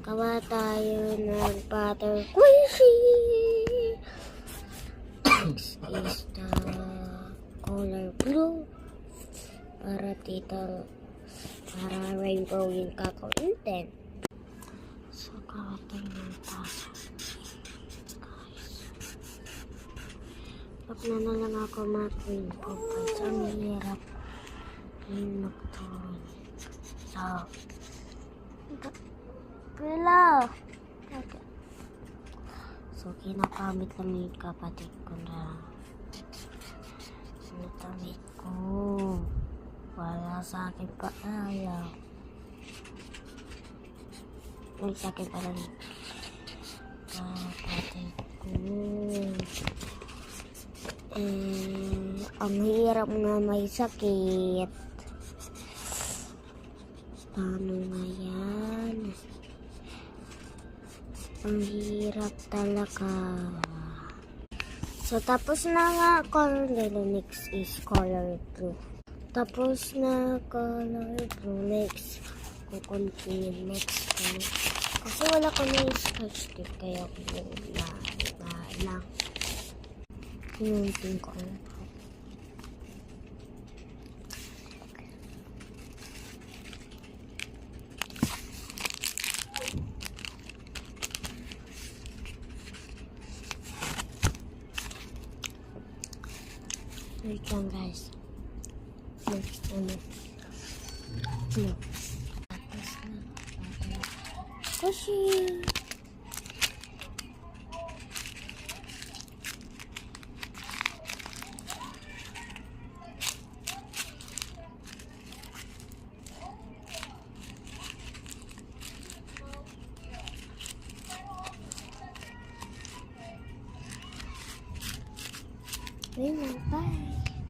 Gawa tayo ng butter squishy. Next is the color blue. Para rainbow yung kakawin din. So, gawa tayo ng tasa. Guys. Pag na lang ako mag-rainbow kasi ang hirap yung magtuloy. So, kinakamit lang yung kapatid ko na sinatamit ko. Wala sa akin pa ayaw. May sa akin pa lang kapatid ko. Ang hirap na may sakit. Paano na yan? Ang hirap talaga. So, tapos na nga color yellow. Next is color blue. Tapos na color blue. Next, kukuntiin next color. Kasi wala ko na yung scratch tape. Kaya blue na lang. Kinunting ko lang. Wait lang guys. Next ano. No. Tapos na. Kushi! Wait lang, bye!